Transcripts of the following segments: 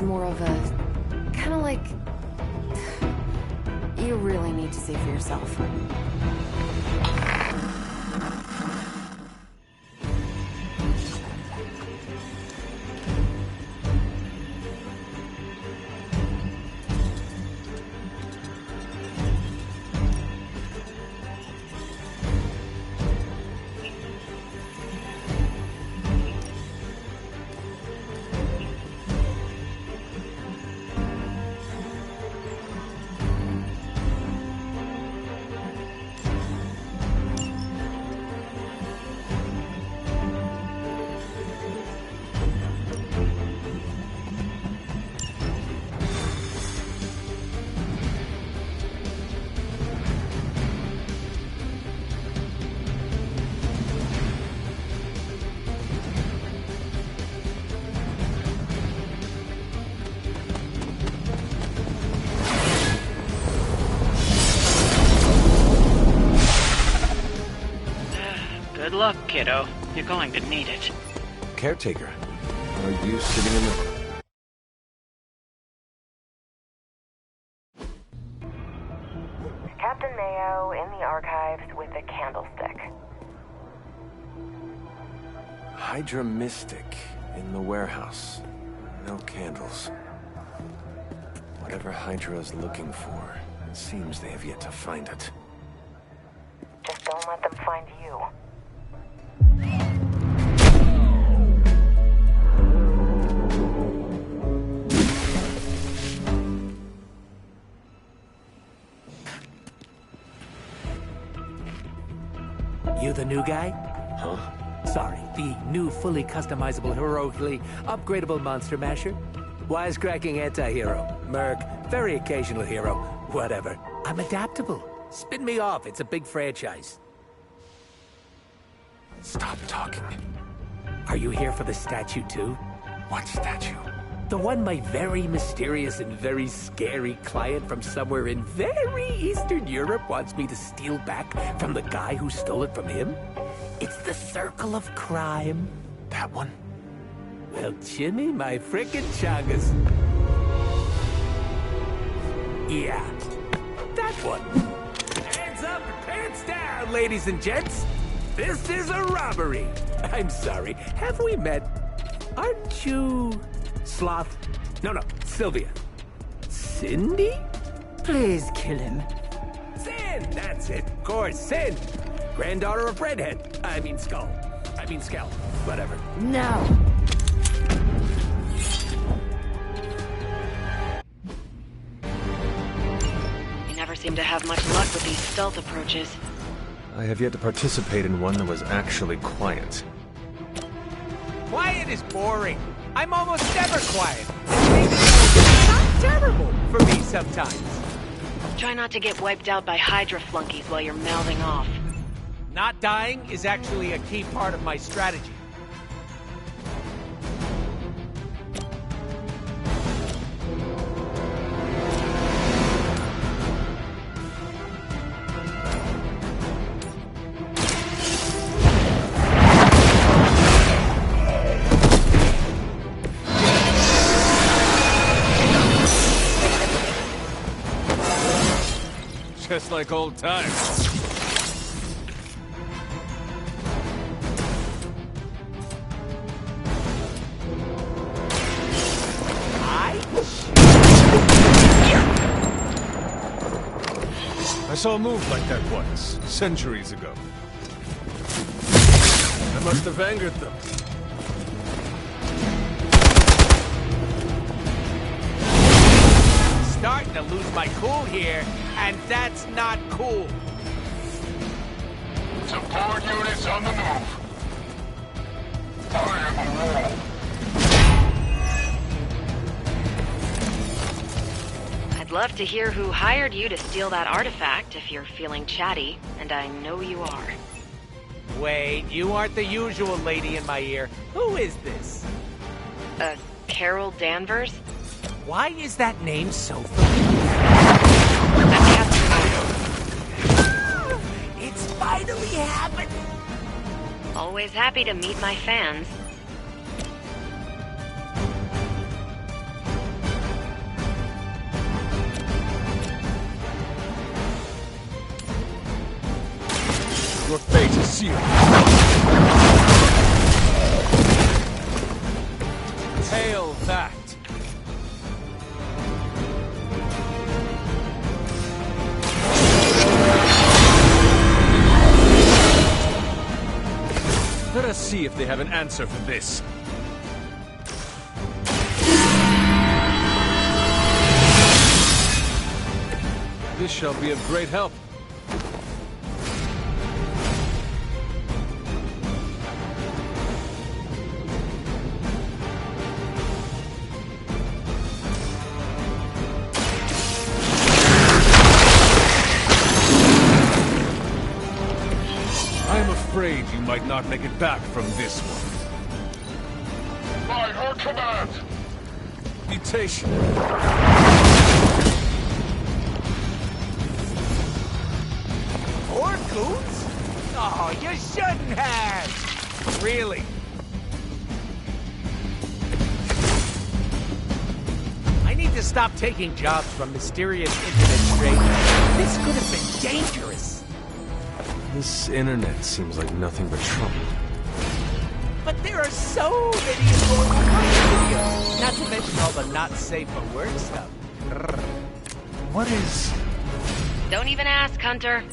more of a... kind of like... You really need to see for yourself. Good luck, kiddo. You're going to need it. Caretaker, are you sitting in the... Captain Mayo in the archives with a candlestick. Hydra Mystic in the warehouse. No candles. Whatever Hydra is looking for, it seems they have yet to find it. Just don't let them find you. You the new guy? Huh? Sorry, the new fully customizable, heroically upgradable monster masher? Wisecracking anti-hero. Merc. Very occasional hero. Whatever. I'm adaptable. Spin me off. It's a big franchise. Stop talking. Are you here for the statue too? What statue? The one my very mysterious and very scary client from somewhere in very Eastern Europe wants me to steal back from the guy who stole it from him? It's the Circle of Crime. That one? Well, Jimmy, my frickin' chungus. Yeah, that one. Hands up and pants down, ladies and gents. This is a robbery. I'm sorry, have we met? Aren't you... Sloth? No, Sylvia. Cindy? Please kill him. Sin! That's it, of course, Sin. Granddaughter of Redhead. I mean Skull. Whatever. No. You never seem to have much luck with these stealth approaches. I have yet to participate in one that was actually quiet. Quiet is boring. I'm almost never quiet. It's not terrible for me sometimes. Try not to get wiped out by Hydra flunkies while you're mouthing off. Not dying is actually a key part of my strategy. Just like old times. I saw a move like that once, centuries ago. I must have angered them. Starting to lose my cool here, and that's not cool. Support units on the move. Fire the wall. I'd love to hear who hired you to steal that artifact if you're feeling chatty, and I know you are. Wait, you aren't the usual lady in my ear. Who is this? Carol Danvers? Why is that name so familiar? I'm Captain. It's finally happened! Always happy to meet my fans. Dcuo. Hail that. Let us see if they have an answer for this. This shall be of great help. I am afraid you might not make it back from this one. By her command! Mutation. More goons? Oh, you shouldn't have! Really? I need to stop taking jobs from mysterious internet strangers. This could have been dangerous. This internet seems like nothing but trouble. But there are so many adorable videos, not to mention all the not safe for work stuff. What is... Don't even ask, Hunter.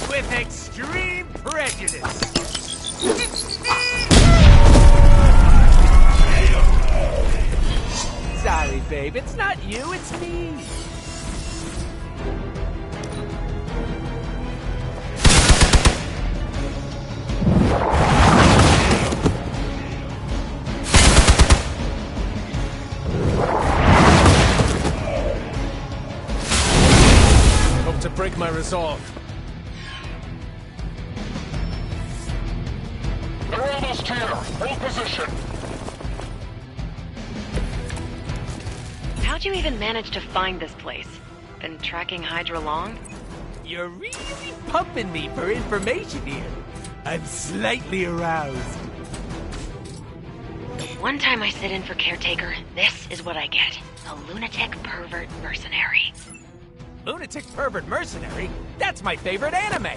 With extreme prejudice. Sorry, babe. It's not you, it's me. Hope to break my resolve. They're almost here! Hold position! How'd you even manage to find this place? Been tracking Hydra long? You're really pumping me for information here. I'm slightly aroused. One time I sit in for caretaker, this is what I get. A lunatic pervert mercenary. Lunatic pervert mercenary? That's my favorite anime.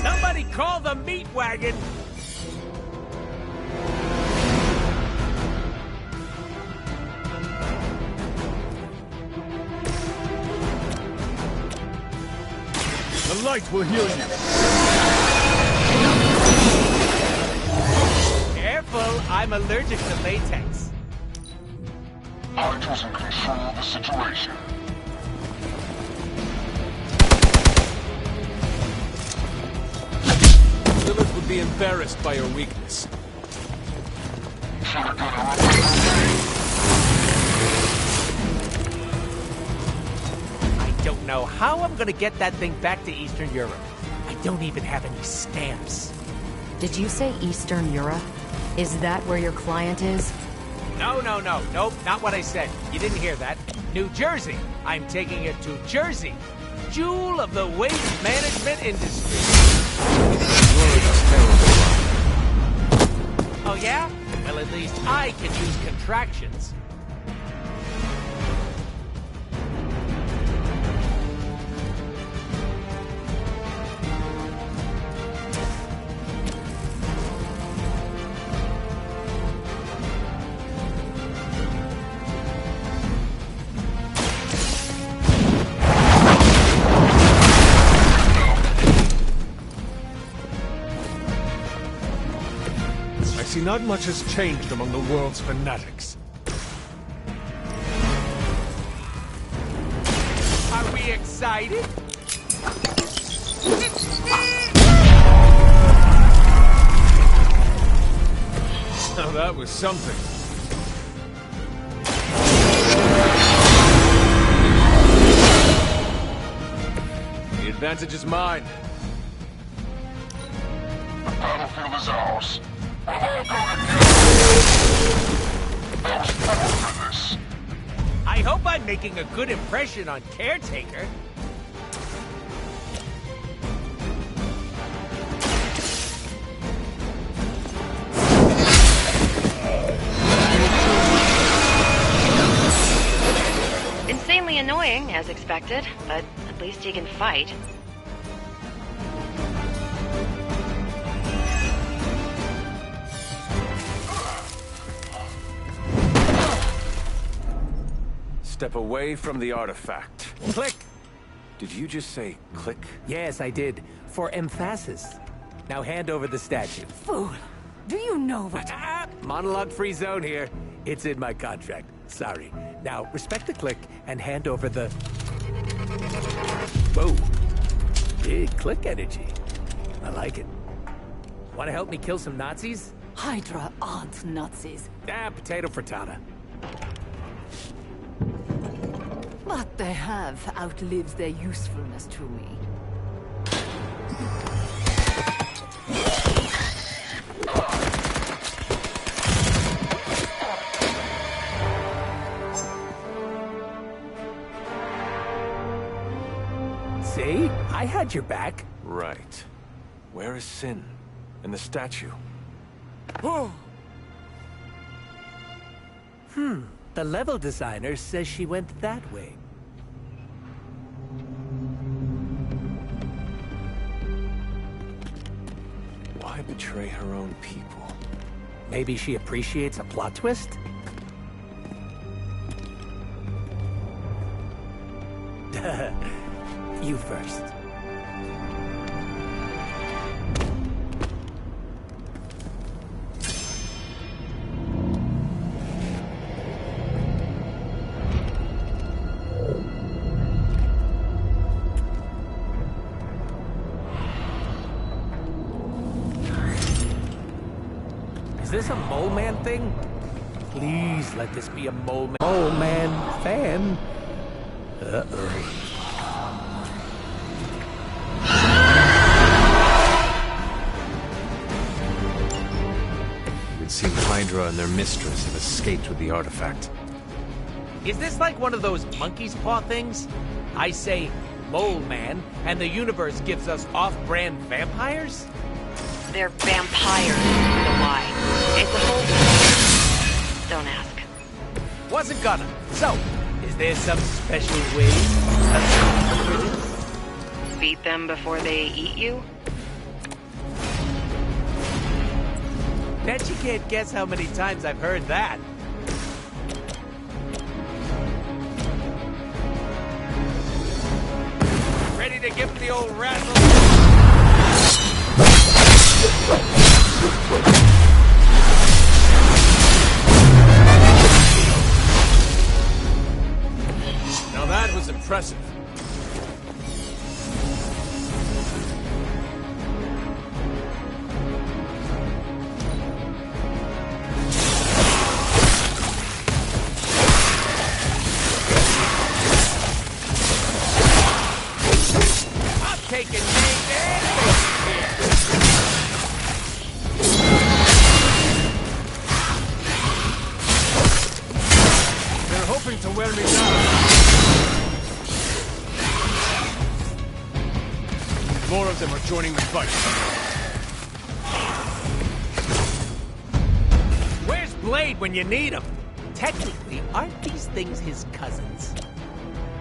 Somebody call the meat wagon! The light will heal you. Careful, I'm allergic to latex. Hydra's in control of the situation. Lilith would be embarrassed by your weakness. Should've got her I don't know how I'm gonna get that thing back to Eastern Europe. I don't even have any stamps. Did you say Eastern Europe? Is that where your client is? No, nope, not what I said. You didn't hear that. New Jersey. I'm taking it to Jersey. jewel of the waste management industry. Oh yeah? Well, at least I can use contractions. I see not much has changed among the world's fanatics. Are we excited? Now that was something. The advantage is mine. The battlefield is ours. We're all gonna There's power for this. I hope I'm making a good impression on Caretaker. Insanely annoying, as expected, but at least he can fight. Step away from the artifact. Click! Did you just say click? Yes, I did. For emphasis. Now hand over the statue. Fool! Do you know what? Monologue-free zone here. It's in my contract. Sorry. Now, respect the click and hand over the... Whoa. Big click energy. I like it. Want to help me kill some Nazis? Hydra aren't Nazis. Potato frittata. What they have outlives their usefulness to me. See? I had your back. Right. Where is Sin? And the statue? The level designer says she went that way. Why betray her own people? Maybe she appreciates a plot twist? You first. Is this a Mole Man thing? Please let this be a Mole Man fan. Uh-oh. It would seem Hydra and their mistress have escaped with the artifact. Is this like one of those monkey's paw things? I say Mole Man, and the universe gives us off-brand vampires? They're vampires with a Y. It's a whole... Don't ask. Wasn't gonna. So, is there some special way of Beat them before they eat you? Bet you can't guess how many times I've heard that. Ready to give him the old razzle? Now that was impressive. I'm taking names and faces here. They're hoping to wear me down. More of them are joining the fight. Where's Blade when you need him? Technically, aren't these things his cousins?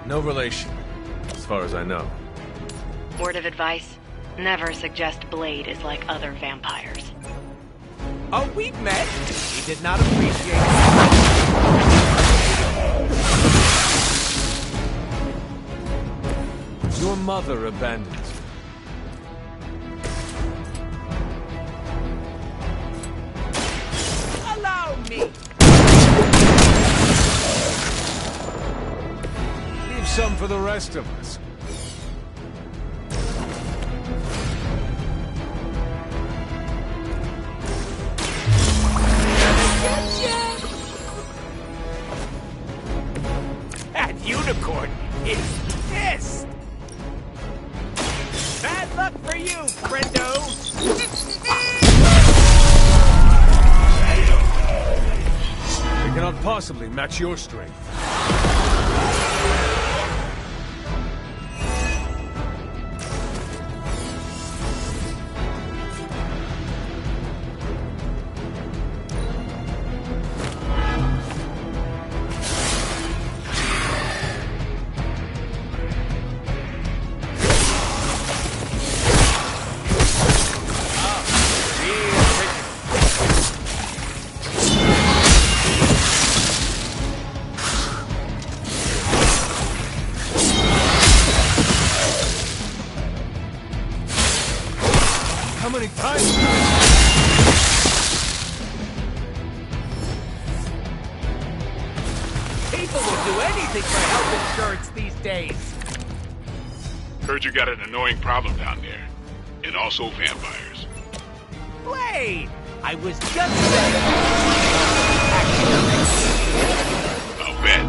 No relation, as far as I know. Word of advice: never suggest Blade is like other vampires. Oh, we've met. He did not appreciate it. Your mother abandoned you. Allow me. Leave some for the rest of us. That unicorn is pissed. Bad luck for you, friendo. They cannot possibly match your strength. How many times? People will do anything for health insurance these days. Heard you got an annoying problem down there. And also vampires. Blade! I was just saying. I'll bet.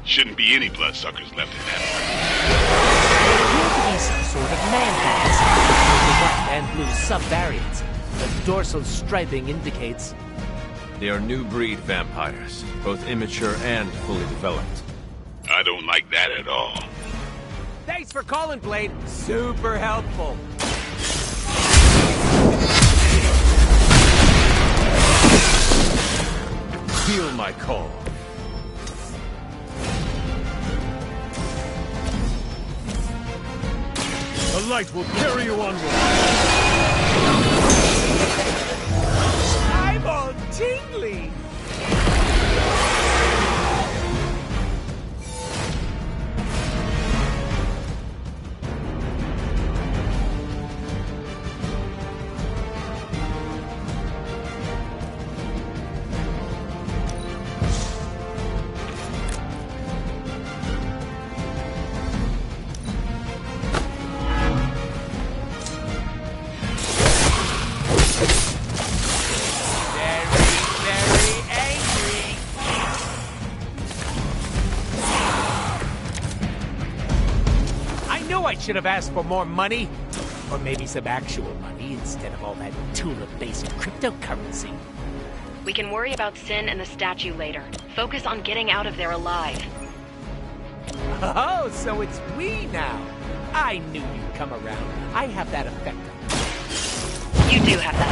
Shouldn't be any bloodsuckers left in that Appear to be some sort of man-bats. The white and blue subvariants. The dorsal striping indicates. They are new breed vampires, both immature and fully developed. I don't like that at all. Thanks for calling, Blade. Super helpful. Feel my call. The light will carry you onward. I'm all tingly. I should have asked for more money. Or maybe some actual money instead of all that Tula-based cryptocurrency. We can worry about Sin and the statue later. Focus on getting out of there alive. Oh, so it's we now. I knew you'd come around. I have that effect on you. You do have that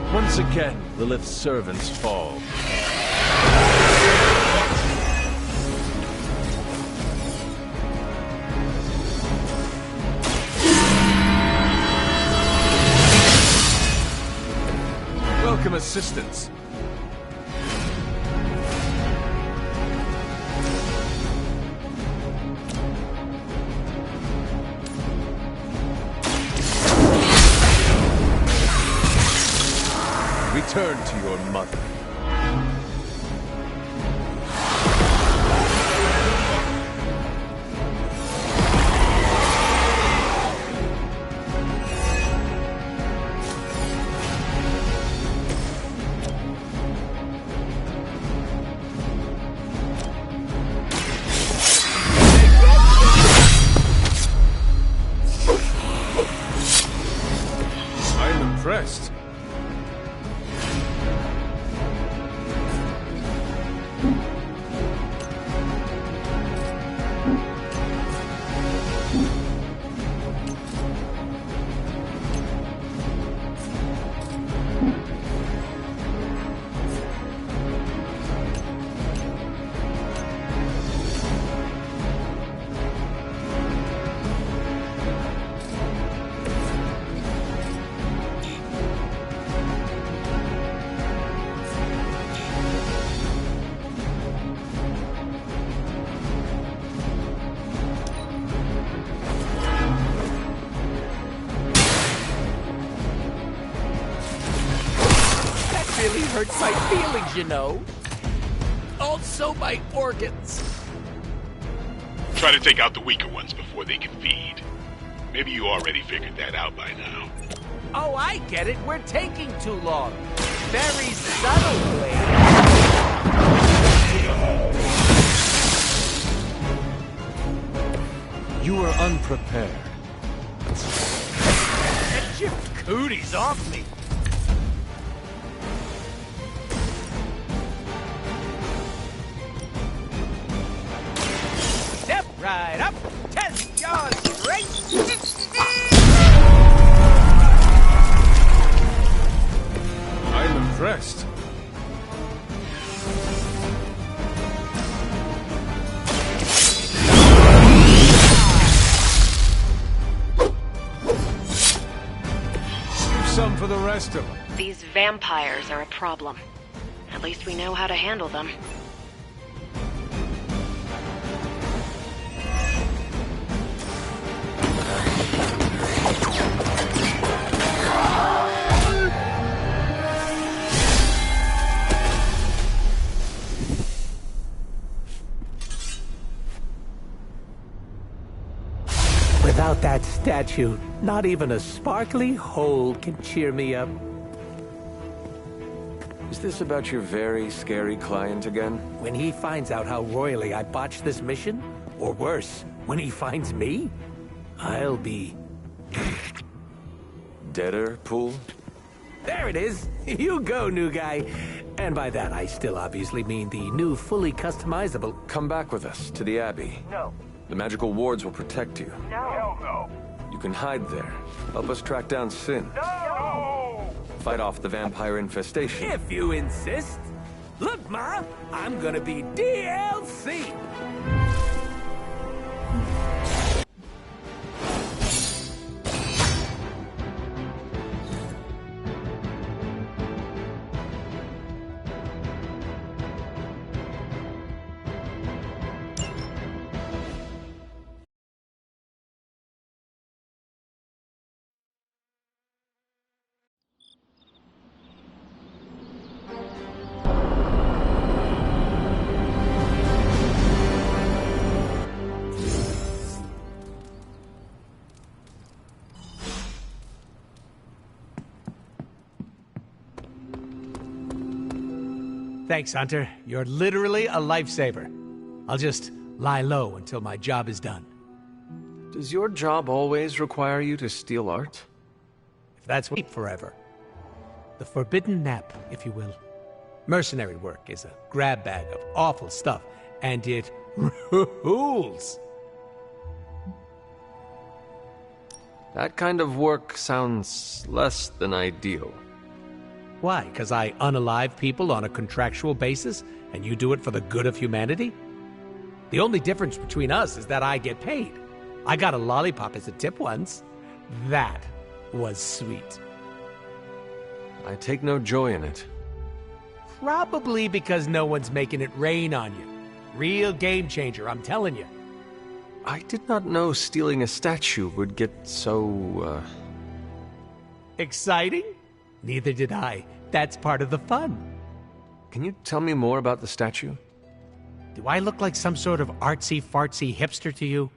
effect. Once again, Lilith's servants fall. Welcome assistance. Return to your mother. I'm impressed. hurts my feelings, you know. Also my organs. Try to take out the weaker ones before they can feed. Maybe you already figured that out by now. Oh, I get it. We're taking too long. Very subtly. You were unprepared. Get your cooties off me. Step right up. Test your strength. I'm impressed. Some for the rest of them. These vampires are a problem. At least we know how to handle them. Without that statue, not even a sparkly hole can cheer me up. Is this about your very scary client again? When he finds out how royally I botched this mission, or worse, when he finds me, I'll be... Deader pool? There it is! You go, new guy! And by that, I still obviously mean the new, fully customizable... Come back with us to the Abbey. No. The magical wards will protect you. No. Hell no. You can hide there. Help us track down Sin. No! Fight off the vampire infestation. If you insist. Look, Ma, I'm gonna be DLC! Thanks, Hunter. You're literally a lifesaver. I'll just lie low until my job is done. Does your job always require you to steal art? If that's what forever. The forbidden nap, if you will. Mercenary work is a grab bag of awful stuff, and it rules. That kind of work sounds less than ideal. Why? Because I unalive people on a contractual basis, and you do it for the good of humanity? The only difference between us is that I get paid. I got a lollipop as a tip once. That was sweet. I take no joy in it. Probably because no one's making it rain on you. Real game changer, I'm telling you. I did not know stealing a statue would get so, Exciting? Neither did I. That's part of the fun. Can you tell me more about the statue? Do I look like some sort of artsy-fartsy hipster to you?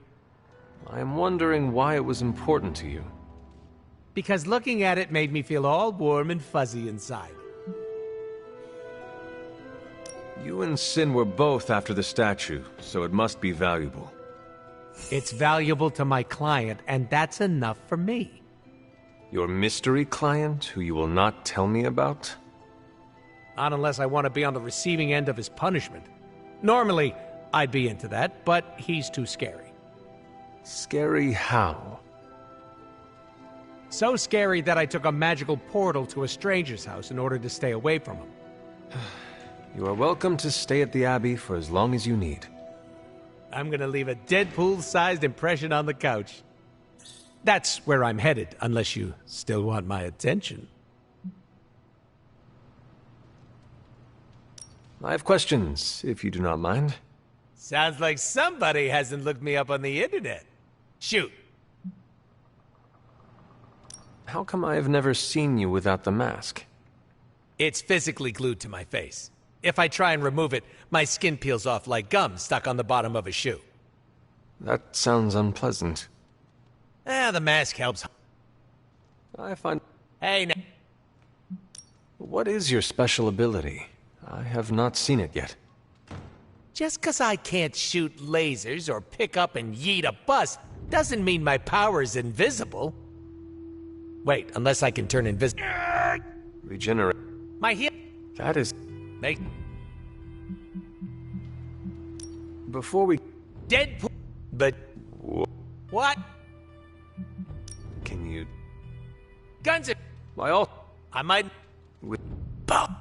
I'm wondering why it was important to you. Because looking at it made me feel all warm and fuzzy inside. You and Sin were both after the statue, so it must be valuable. It's valuable to my client, and that's enough for me. Your mystery client, who you will not tell me about? Not unless I want to be on the receiving end of his punishment. Normally, I'd be into that, but he's too scary. Scary how? So scary that I took a magical portal to a stranger's house in order to stay away from him. You are welcome to stay at the Abbey for as long as you need. I'm gonna leave a Deadpool-sized impression on the couch. That's where I'm headed, unless you still want my attention. I have questions, if you do not mind. Sounds like somebody hasn't looked me up on the internet. Shoot. How come I have never seen you without the mask? It's physically glued to my face. If I try and remove it, my skin peels off like gum stuck on the bottom of a shoe. That sounds unpleasant. The mask helps. I find... Hey, What is your special ability? I have not seen it yet. just 'cause I can't shoot lasers or pick up and yeet a bus doesn't mean my power is invisible. Wait, unless I can turn invisible. Regenerate. My heel. That is... Make Before we... Deadpool. But what? Can you... Guns are. By all... I might. With... Boom.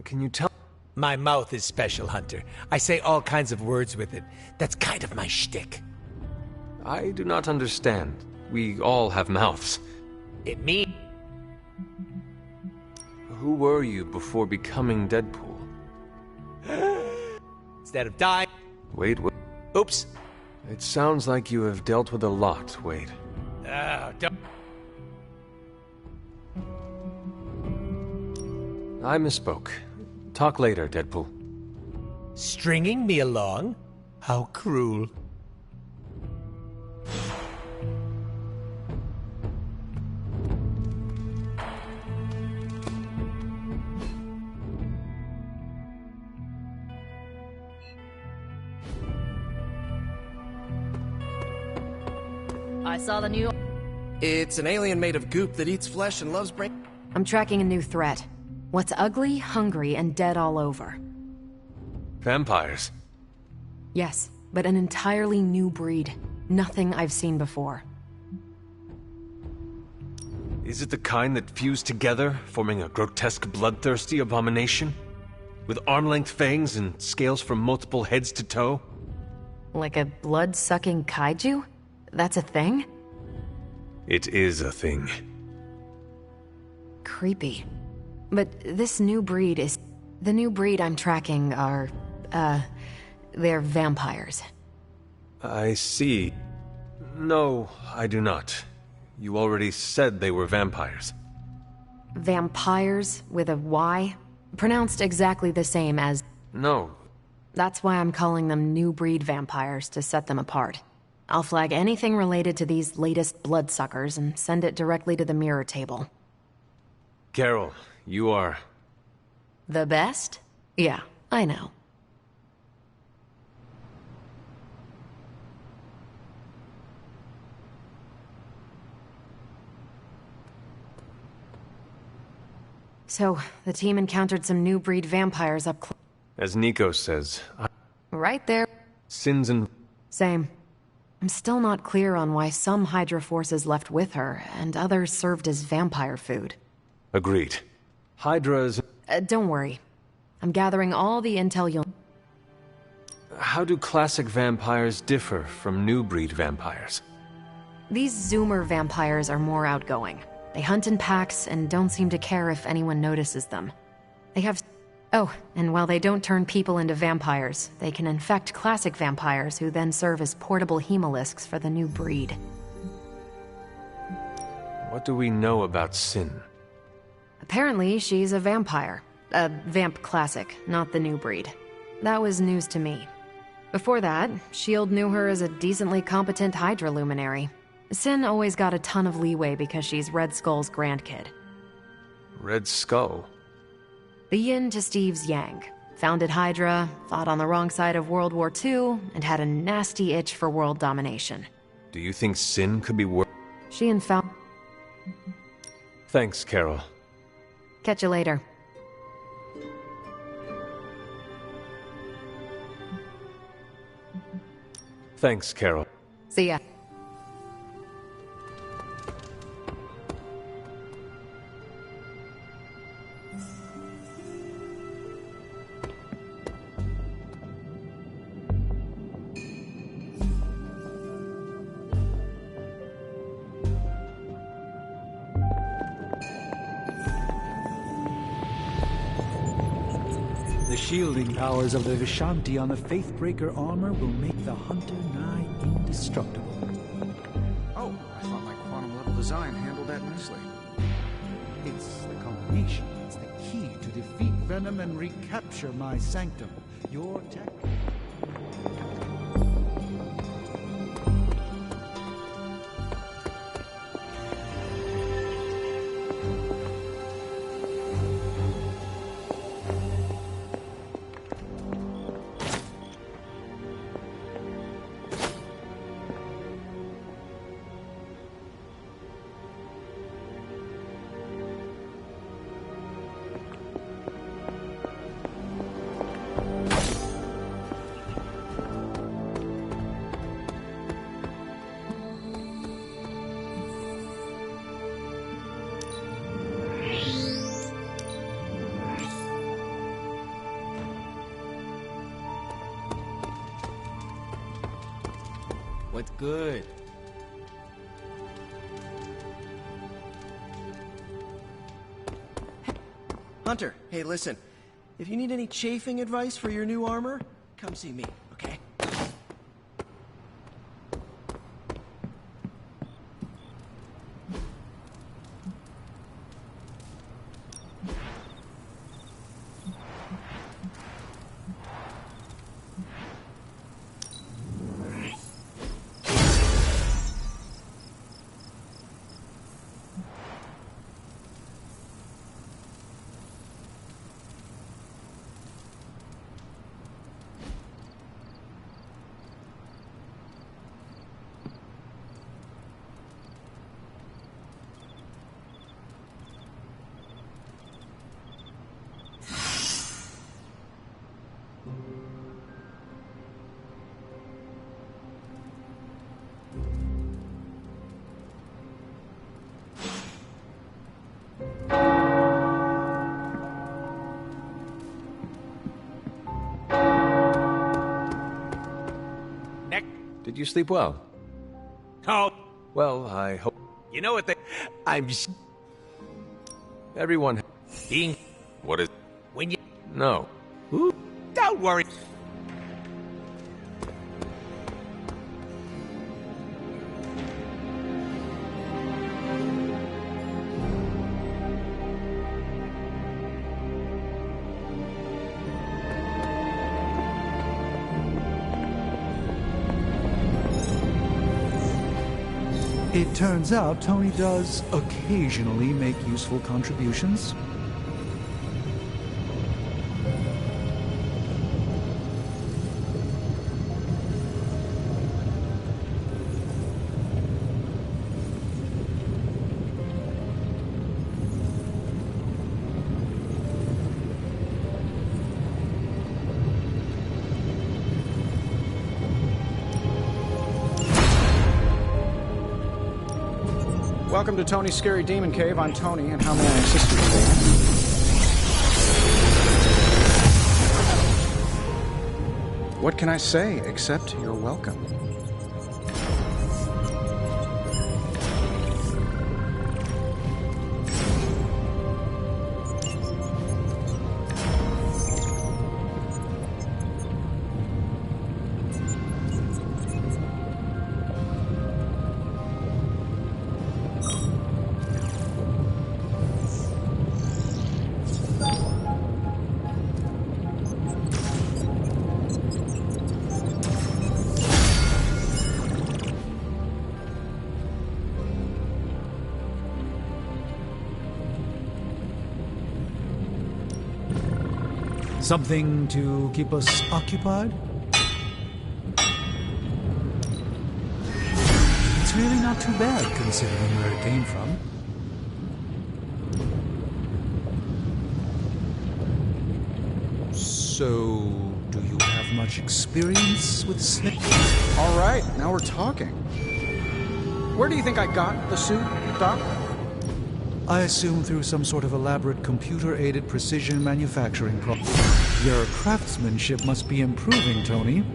Can you tell... My mouth is special, Hunter. I say all kinds of words with it. That's kind of my shtick. I do not understand. We all have mouths. It means. Who were you before becoming Deadpool? Instead of dying. Wait, what? Oops. It sounds like you have dealt with a lot, Wade. Don't. I misspoke. Talk later, Deadpool. Stringing me along? How cruel. I saw the new... It's an alien made of goop that eats flesh and loves brain. I'm tracking a new threat. What's ugly, hungry, and dead all over. Vampires. Yes, but an entirely new breed. Nothing I've seen before. Is it the kind that fuse together, forming a grotesque, bloodthirsty abomination? With arm-length fangs and scales from multiple heads to toe? Like a blood-sucking kaiju? That's a thing? It is a thing. Creepy. But this new breed is... The new breed I'm tracking are... they're vampires. I see. No, I do not. You already said they were vampires. Vampires with a Y? Pronounced exactly the same as... No. That's why I'm calling them new breed vampires, to set them apart. I'll flag anything related to these latest bloodsuckers and send it directly to the mirror table. Carol, you are... The best? Yeah, I know. So, the team encountered some new breed vampires up close. As Nico says, Right there. sins and... Same. I'm still not clear on why some Hydra forces left with her, and others served as vampire food. Agreed. Hydra's... Don't worry. I'm gathering all the intel you'll... How do classic vampires differ from new breed vampires? These Zoomer vampires are more outgoing. They hunt in packs and don't seem to care if anyone notices them. They have... Oh, and while they don't turn people into vampires, they can infect classic vampires who then serve as portable hemolisks for the new breed. What do we know about Sin? Apparently, she's a vampire. A vamp classic, not the new breed. That was news to me. Before that, S.H.I.E.L.D. knew her as a decently competent Hydra luminary. Sin always got a ton of leeway because she's Red Skull's grandkid. Red Skull? The yin to Steve's yang. Founded Hydra, fought on the wrong side of World War II, and had a nasty itch for world domination. Do you think Sin could be worse? She and Fal... Thanks, Carol. Catch you later. Thanks, Carol. See ya. The shielding powers of the Vishanti on the Faithbreaker armor will make the Hunter nigh indestructible. Oh, I thought my quantum level design handled that nicely. It's the company. Annihilation is the key to defeat Venom and recapture my sanctum. Your tech... What's good? Hunter, hey, listen. If you need any chafing advice for your new armor, come see me, okay? Did you sleep well? Oh, Well, I hope you know what I'm everyone... being What is... when you... No. Ooh, don't worry. It turns out Tony does occasionally make useful contributions. Welcome to Tony's Scary Demon Cave. I'm Tony, and how may I assist you today? What can I say except you're welcome? Something to keep us occupied? It's really not too bad, considering where it came from. So, do you have much experience with Snip? All right, now we're talking. Where do you think I got the suit, Doc? I assume through some sort of elaborate computer-aided precision manufacturing process. Your craftsmanship must be improving, Tony.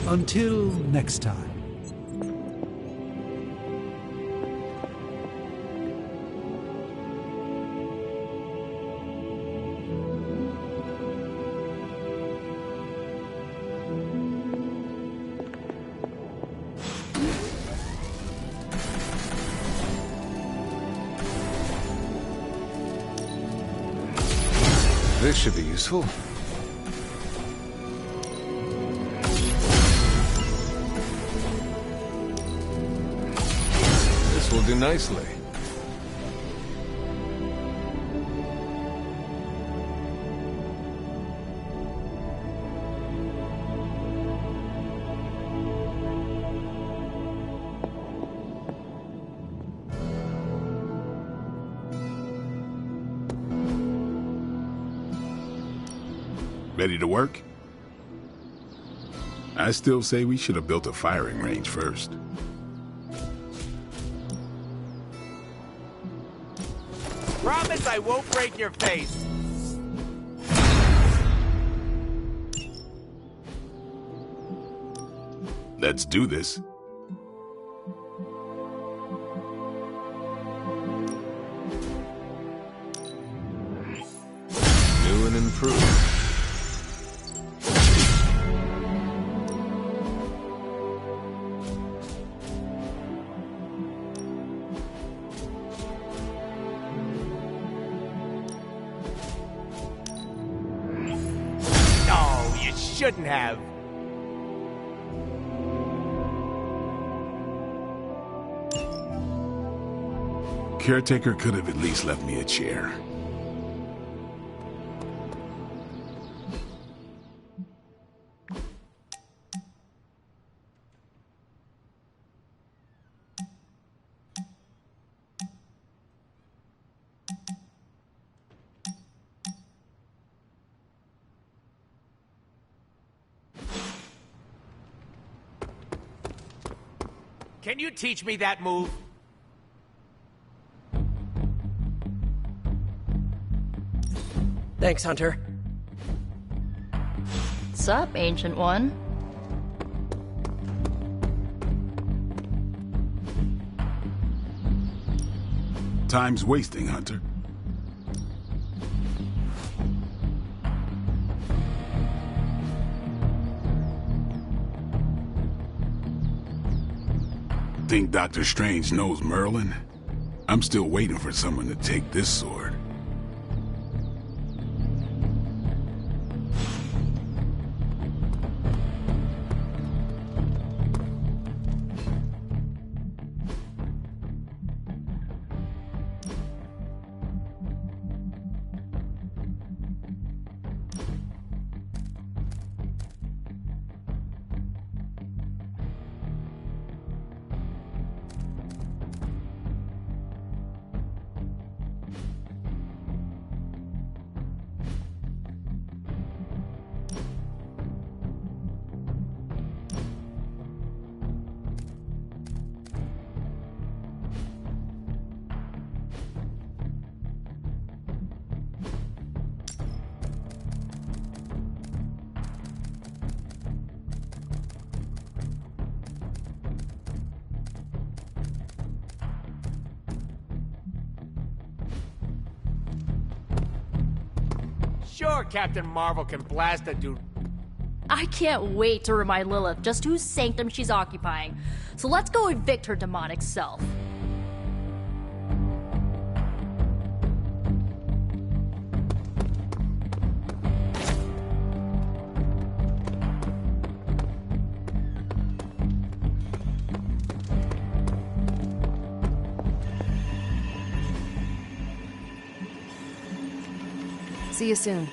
Until next time. This should be useful. This will do nicely. Ready to work? I still say we should have built a firing range first. Promise I won't break your face. Let's do this. New and improved. No, you shouldn't have. Caretaker could have at least left me a chair. Can you teach me that move? Thanks, Hunter. Sup, Ancient One? Time's wasting, Hunter. Think Dr. Strange knows Merlin? I'm still waiting for someone to take this sword. Sure, Captain Marvel can blast a dude. I can't wait to remind Lilith just whose sanctum she's occupying. So let's go evict her demonic self. See you soon.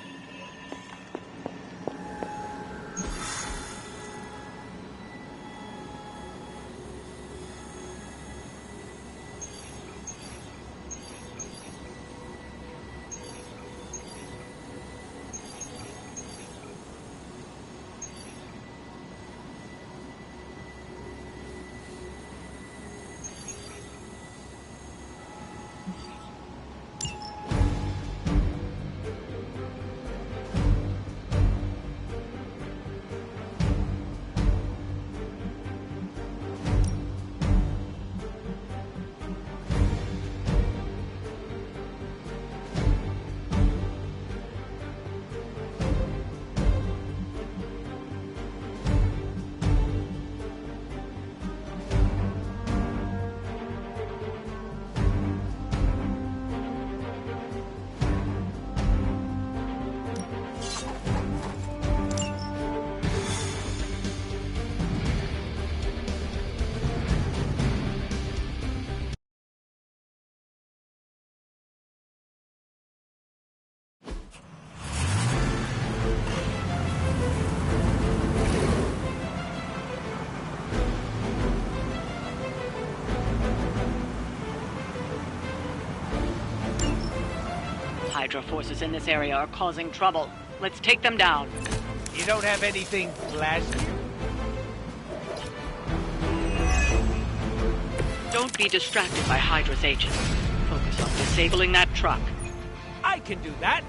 Hydra forces in this area are causing trouble. Let's take them down. You don't have anything flashy? Don't be distracted by Hydra's agents. Focus on disabling that truck. I can do that.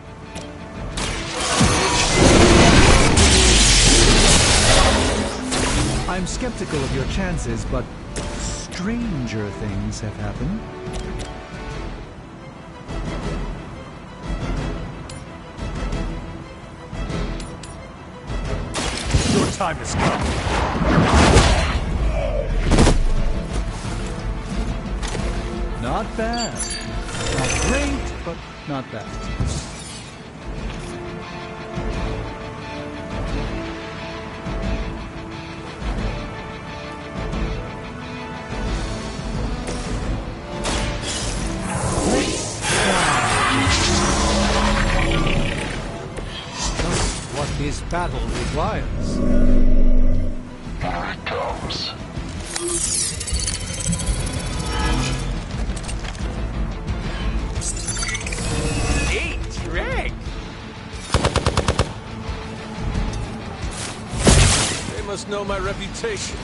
I'm skeptical of your chances, but stranger things have happened. Your time has come. Not bad. Not great, but not bad. Just what this battle requires. Here it comes. Hey, trick! They must know my reputation.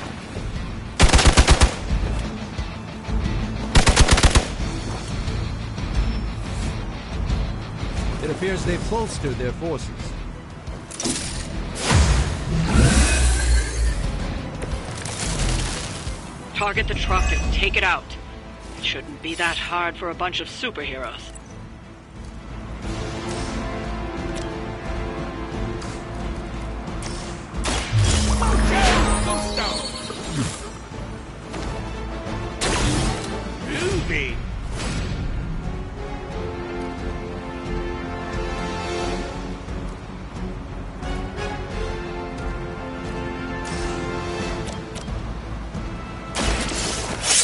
It appears they've bolstered their forces. Target the truck and take it out. It shouldn't be that hard for a bunch of superheroes. Moving!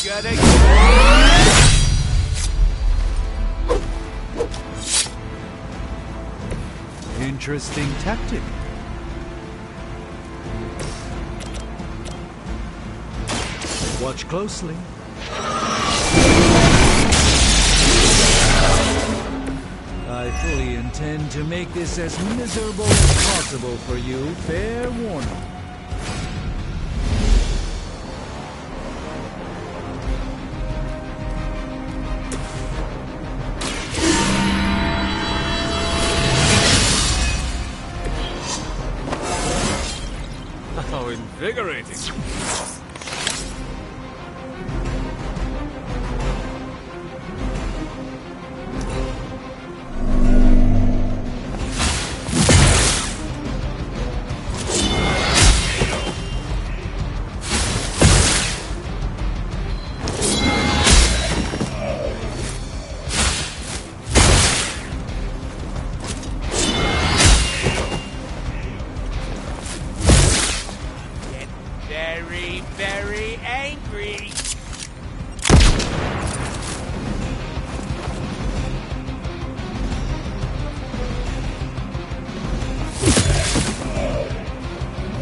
Gotta Interesting tactic. Watch closely. I fully intend to make this as miserable as possible for you. Fair warning. How invigorating. very, very angry.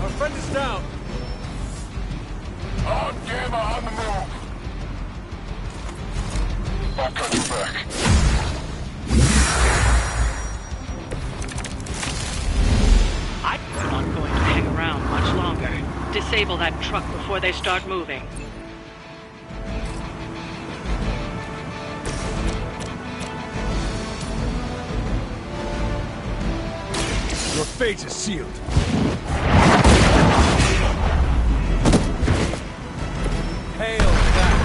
Our friend is down. On Gamma on the move. I'll cut you back. I'm not going to hang around much longer. Disable that truck before they start moving. Your fate is sealed. Hail that!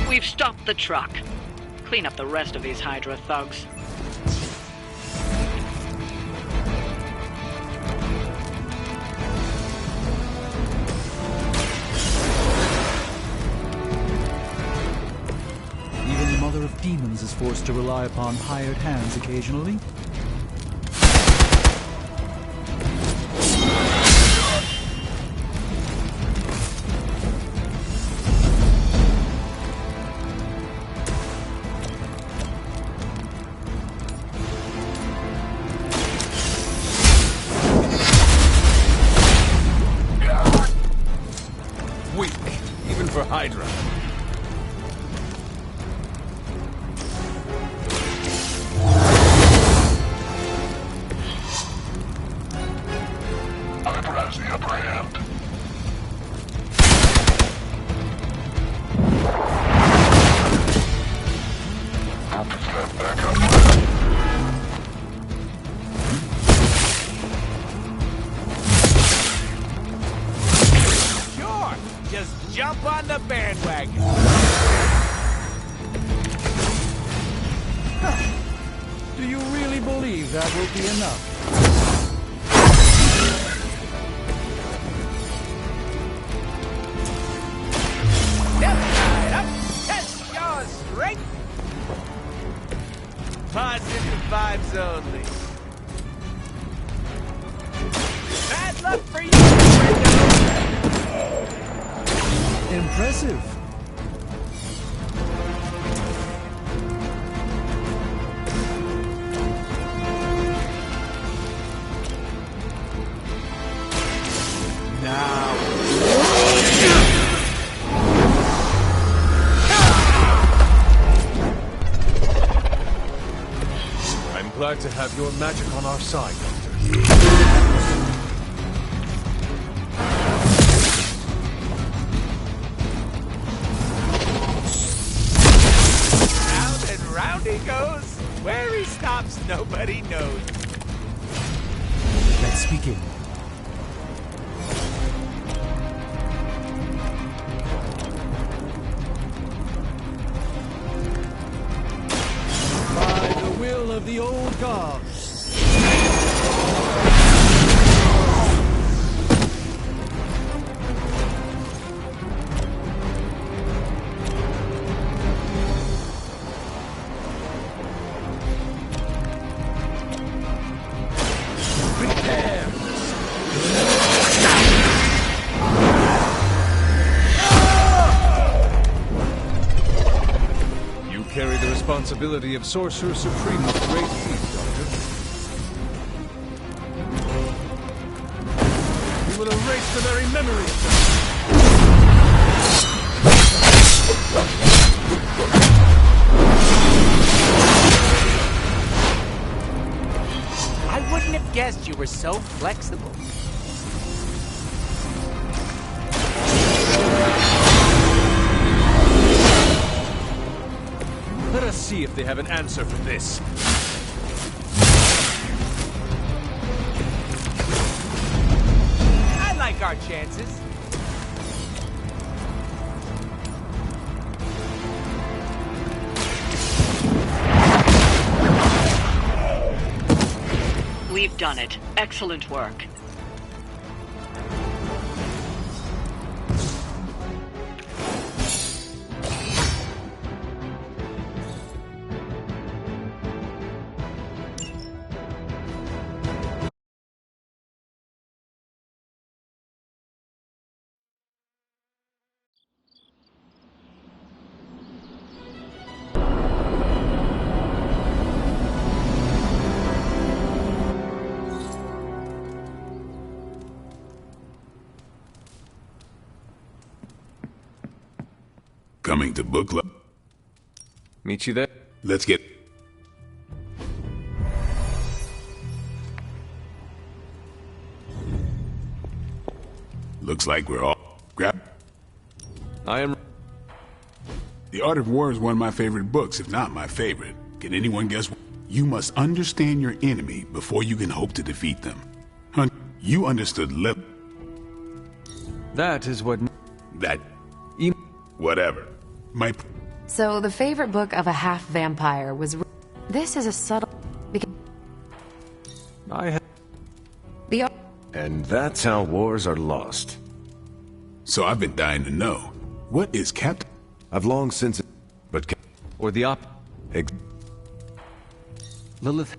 We've stopped the truck. Clean up the rest of these Hydra thugs. Even the Mother of Demons is forced to rely upon hired hands occasionally. even for Hydra. Hydra has the upper hand. Optics have backup plan. Sure, just jump on the bandwagon. Do you really believe that will be enough? Step right up, test your strength. Positive vibes only. Bad luck for you, Fredo. Impressive. I'm glad to have your magic on our side, Doctor. Round and round he goes. Where he stops, nobody knows. Let's begin. By the will of the old gods. You carry the responsibility of Sorcerer Supreme with great feat, Doctor. You will erase the very memory of them. I wouldn't have guessed you were so flexible. Let us see if they have an answer for this. I like our chances. We've done it. Excellent work. Coming to book club. Meet you there? Let's get... Looks like we're all... Grab... I am... The Art of War is one of my favorite books, if not my favorite. Can anyone guess? You must understand your enemy before you can hope to defeat them. Hunt, you understood That is what... That... Whatever. My... So the favorite book of a half-vampire was... This is a subtle... I have... The... And that's how wars are lost. So I've been dying to know. What is Captain... I've long since... But... Or the op... Lilith...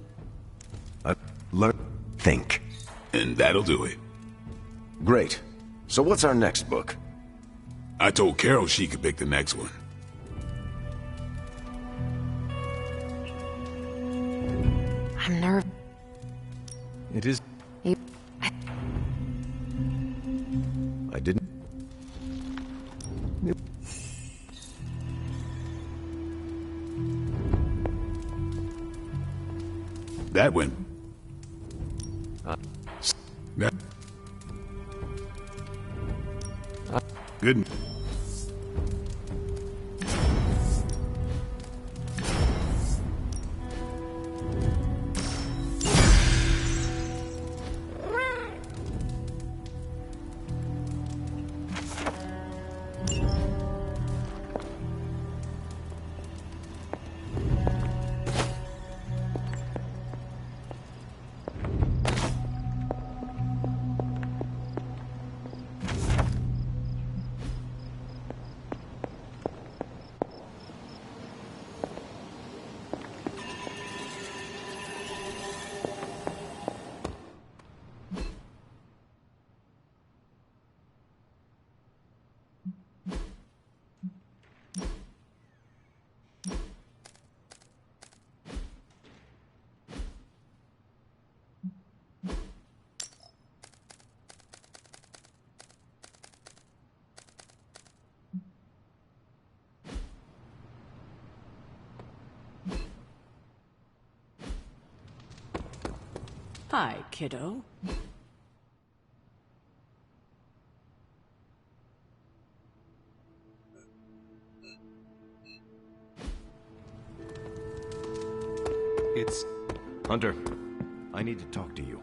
Think. And that'll do it. Great. So what's our next book? I told Carol she could pick the next one. I'm nervous. It is... I didn't... That went. That. Good. Hi, kiddo. It's... Hunter, I need to talk to you.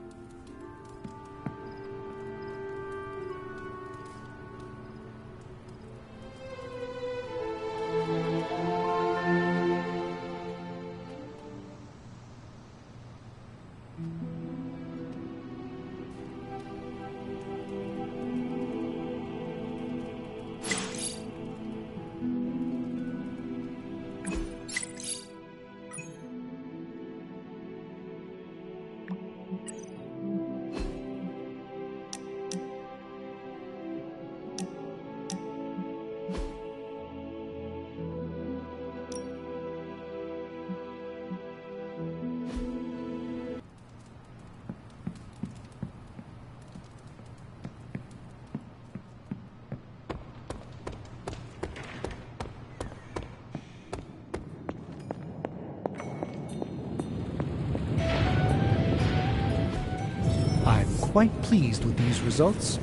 I'm quite pleased with these results.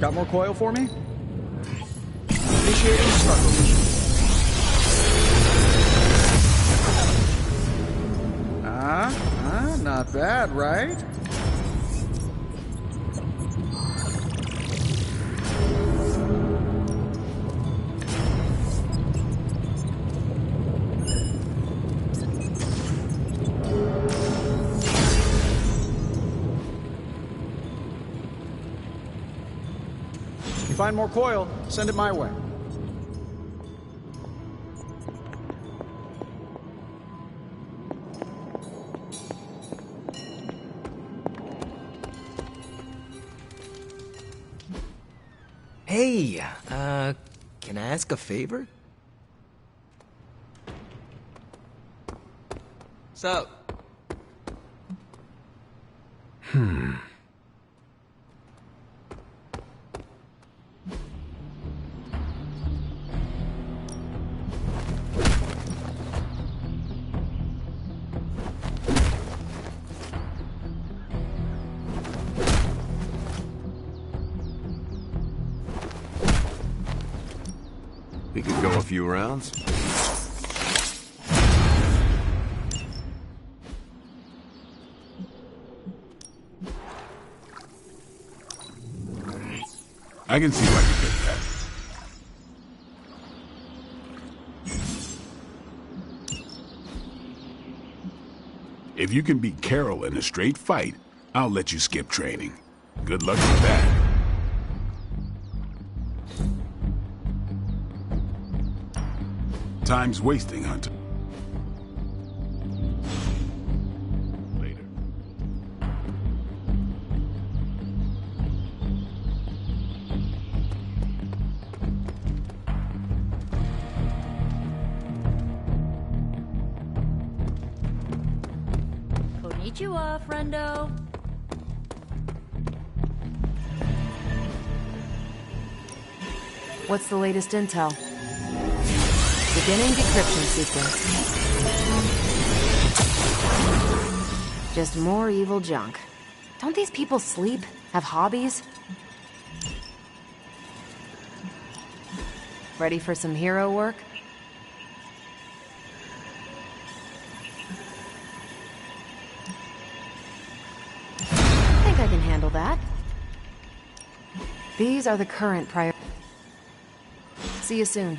Got more coil for me? Initiating struggle mission. Not bad, right? If you find more coil, send it my way. Hey, can I ask a favor? Sup? We could go a few rounds. I can see why you picked that. If you can beat Carol in a straight fight, I'll let you skip training. Good luck with that. Time's wasting, Hunter. Later. Konnichiwa, friendo. What's the latest intel? Beginning decryption sequence. Just more evil junk. Don't these people sleep? Have hobbies? Ready for some hero work? I think I can handle that. These are the current priorities. See you soon.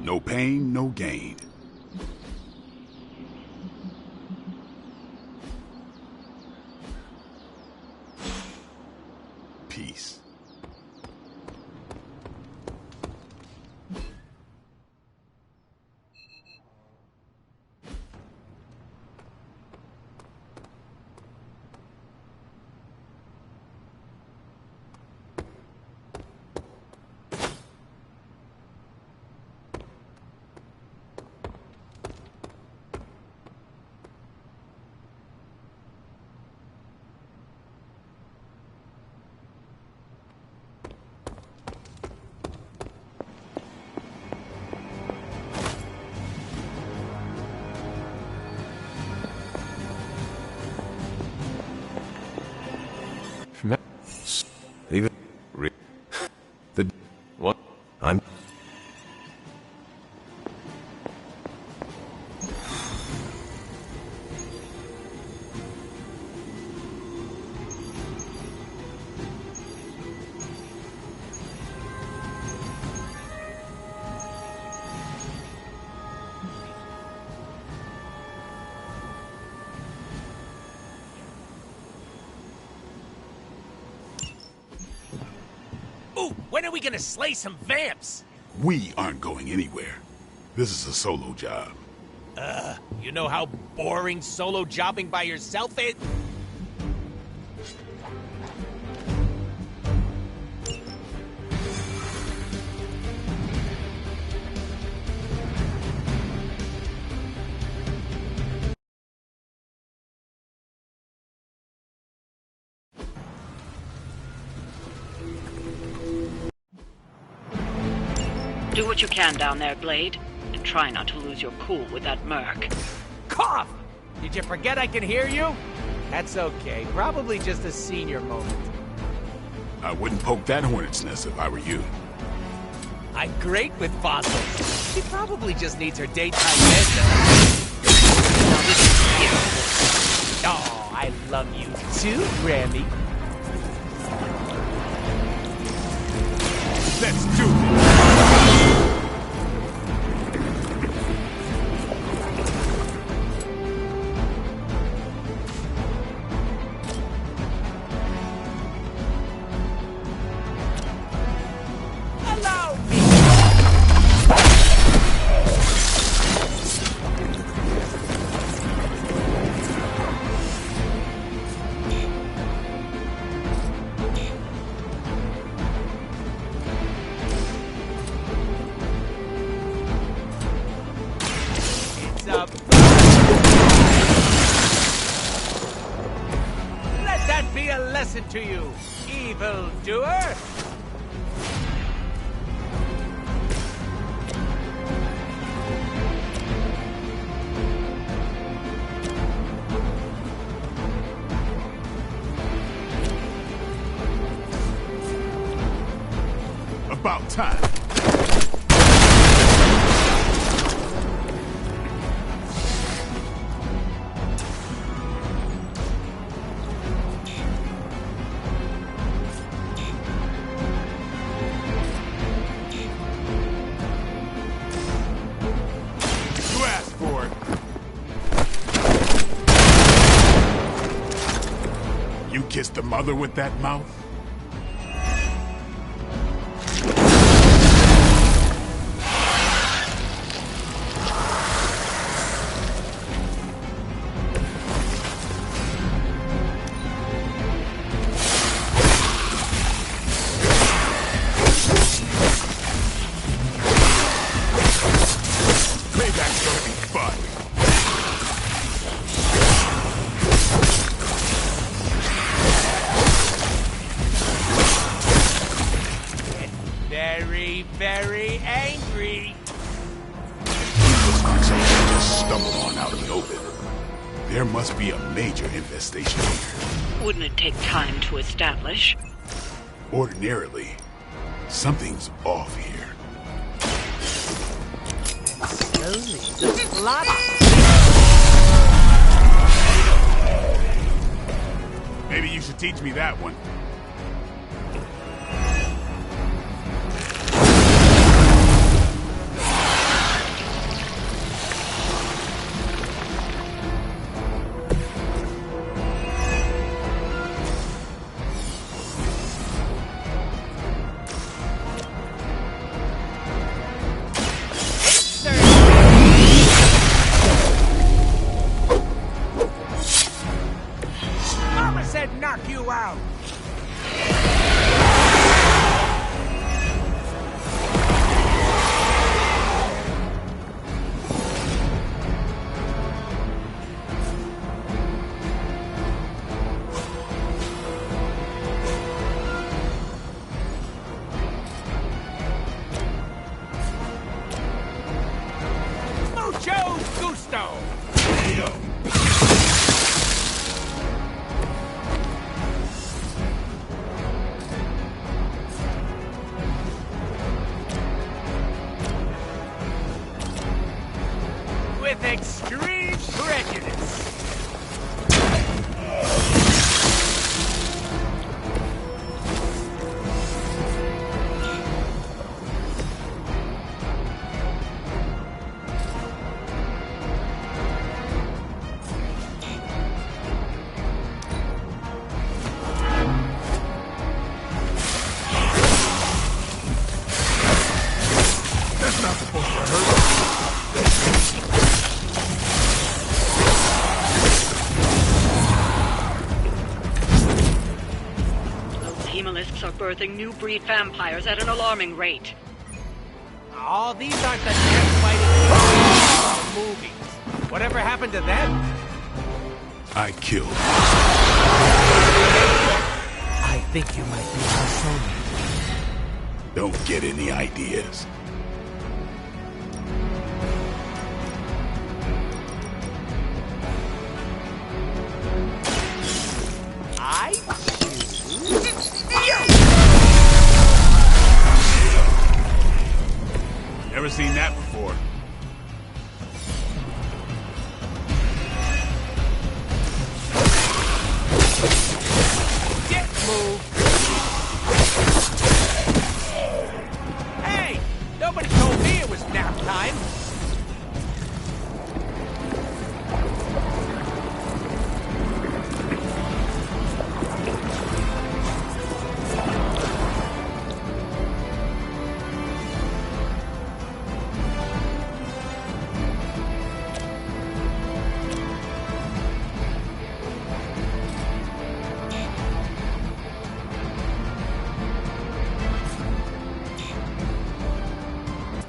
No pain, no gain. Peace. Even the what? I'm. Ooh, when are we gonna slay some vamps? We aren't going anywhere. This is a solo job. You know how boring solo jobbing by yourself is? Do what you can down there, Blade. try not to lose your cool with that merc. Cough! Did you forget I can hear you? That's okay. Probably just a senior moment. I wouldn't poke that hornet's nest if I were you. I'm great with fossils. She probably just needs her daytime medicine. Oh, I love you too, Grammy. Let's do this! Let that be a lesson to you, evil doer! About time. You asked for it. You kissed the mother with that mouth? Payback's gonna be fun. Very, very angry. Looks like something just stumbled on out of the open. There must be a major infestation here. Wouldn't it take time to establish? Ordinarily, something's off here. Maybe you should teach me that one. Mama said knock you out. Mucho gusto. With extreme prejudice. That's not supposed to hurt. Those hemolisks are birthing new breed vampires at an alarming rate. Oh, these aren't the death fighting movies. Whatever happened to them? I killed. I think you might be our soulmate. Don't get any ideas.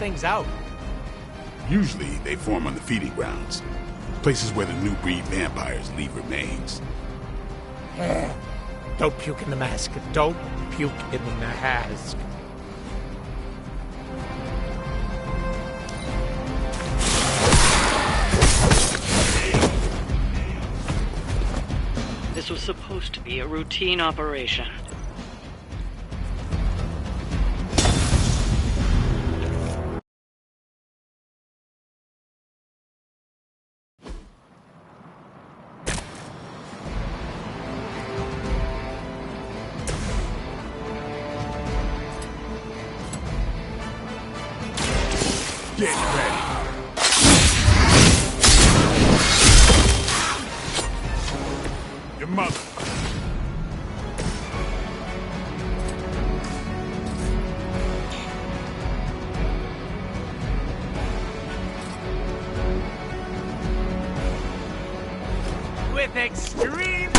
things out? Usually, they form on the feeding grounds. Places where the new breed vampires leave remains. Don't puke in the mask. Don't puke in the mask. This was supposed to be a routine operation. Get ready. Your mother. With extreme...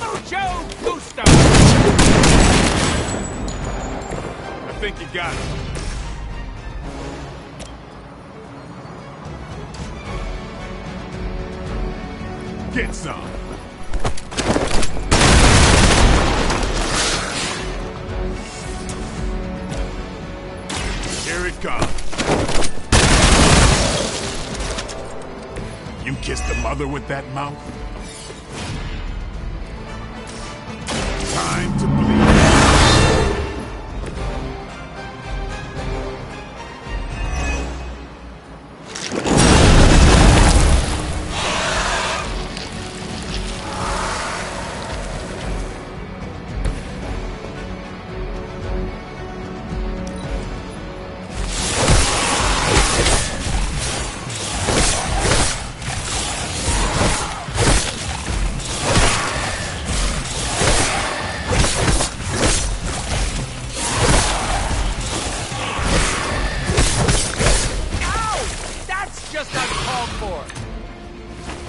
Mucho gusto! I think you got it. Get some. Here it comes. You kissed the mother with that mouth? Time to bleed.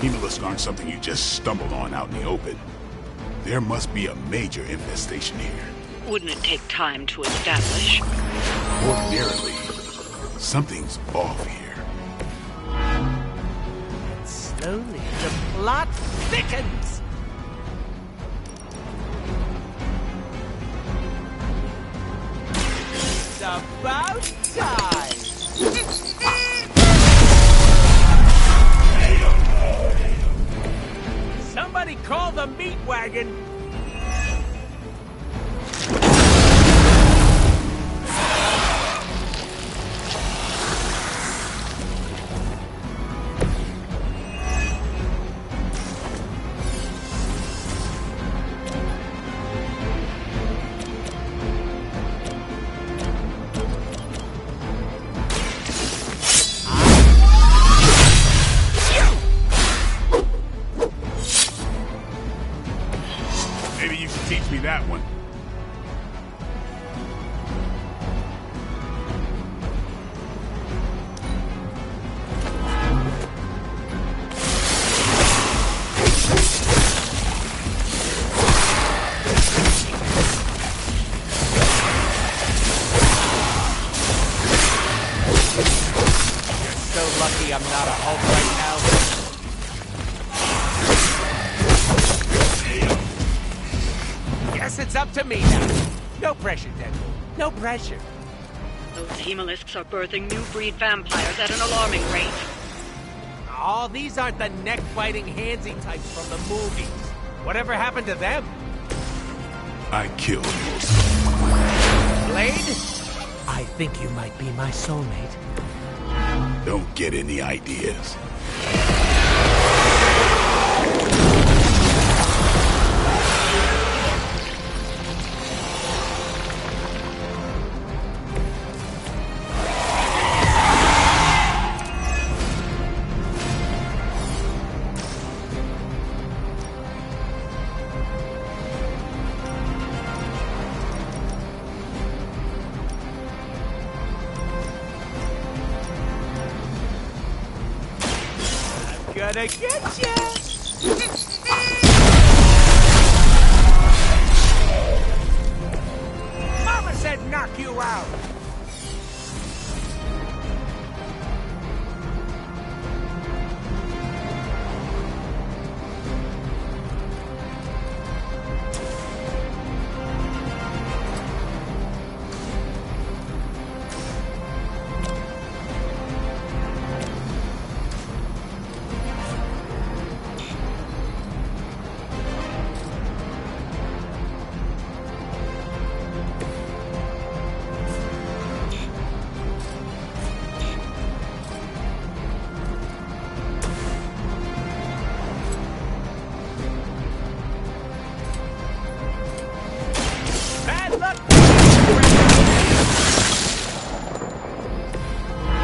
Hemolisks aren't something you just stumble on out in the open. There must be a major infestation here. Wouldn't it take time to establish? Ordinarily, something's off here. Slowly, the plot thickens! It's about time! Somebody call the meat wagon! Maybe you should teach me that one. You're so lucky I'm not a Hulk right now. Guess it's up to me now. No pressure, Deadpool. No pressure. Those hemolisks are birthing new breed vampires at an alarming rate. Oh, these aren't the neck-biting handsy types from the movies. Whatever happened to them? I killed most of them. Blade? I think you might be my soulmate. Don't get any ideas. Gonna get ya! said knock you out!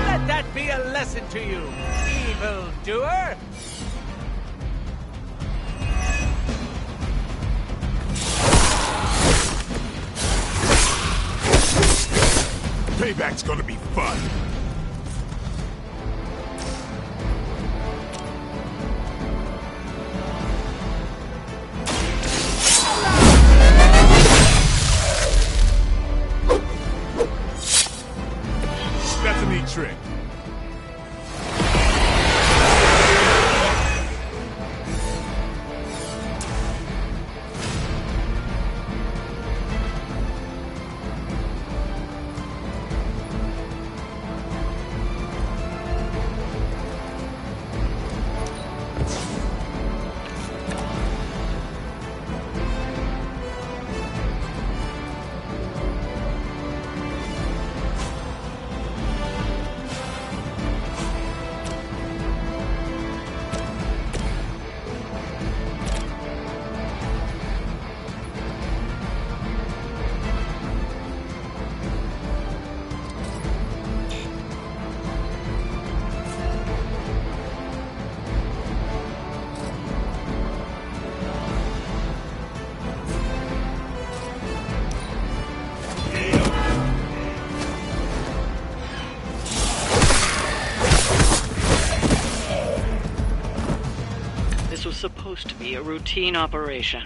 Let that be a lesson to you, evil doer! Payback's gonna be fun. That's a neat trick. This was supposed to be a routine operation.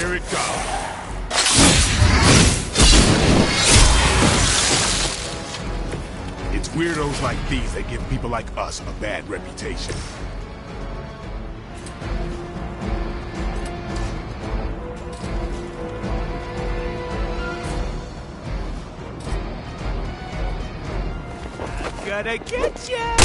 Here it goes. It's weirdos like these that give people like us a bad reputation. Gonna get ya!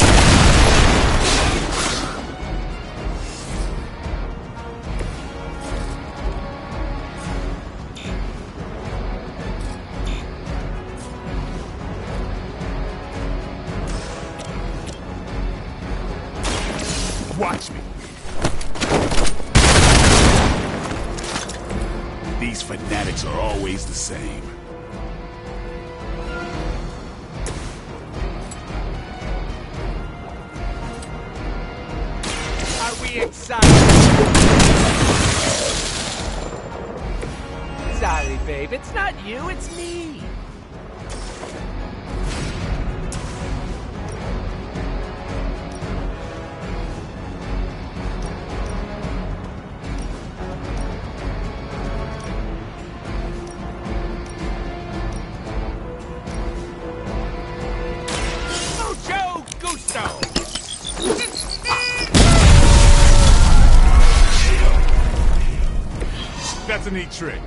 Watch me. These fanatics are always the same. Are we excited? Sorry, babe. It's not you, it's me. That's a neat trick.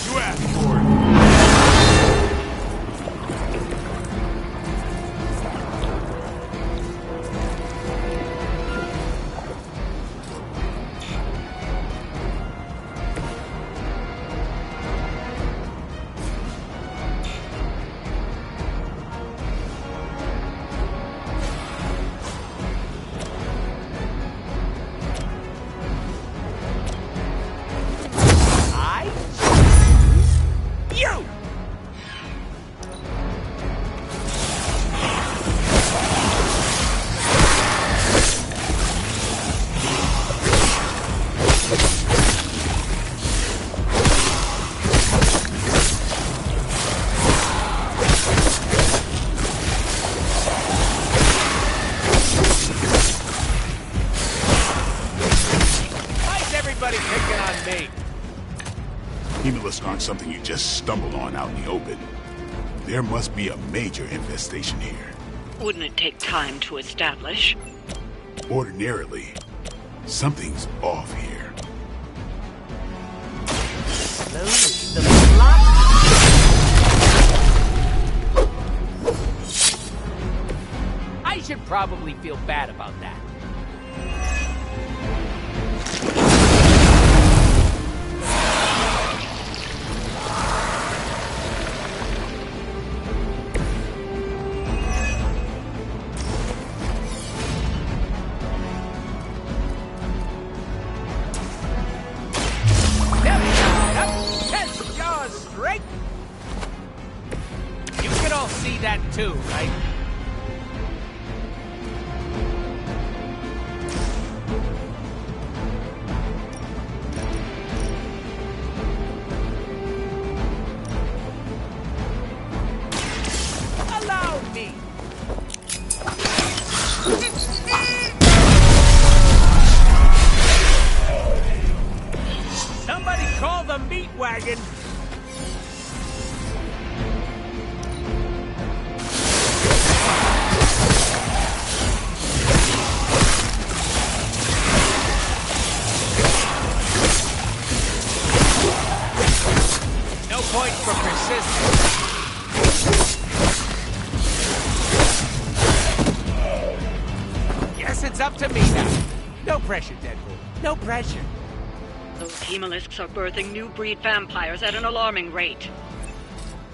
You asked for it. Hemolisks aren't something you just stumble on out in the open. There must be a major infestation here. Wouldn't it take time to establish? Ordinarily, something's off here. Slowly, the plot. I should probably feel bad about that. You can all see that too, right? Allow me. Somebody call the meat wagon. No point for persistence. Guess it's up to me now. No pressure, Deadpool. No pressure. Those Hemolisks are birthing new breed vampires at an alarming rate.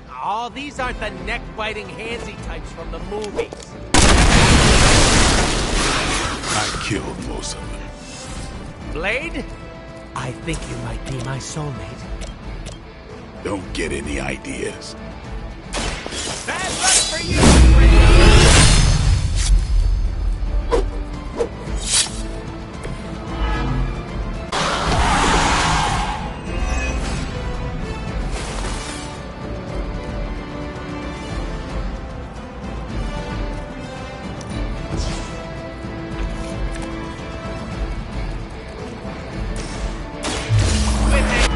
Oh, these aren't the neck-biting handsy types from the movies. I killed most of them. Blade, I think you might be my soulmate. Don't get any ideas. Bad luck for you, friend!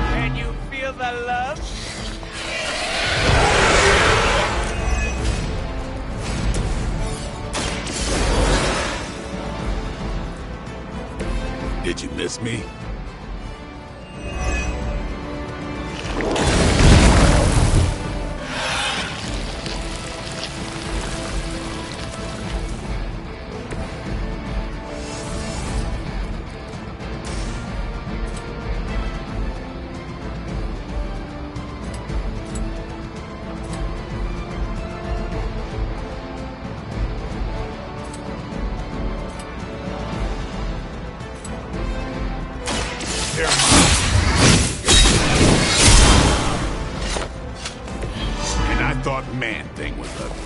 Can you feel the love? Did you miss me? And I thought Man-Thing was ugly.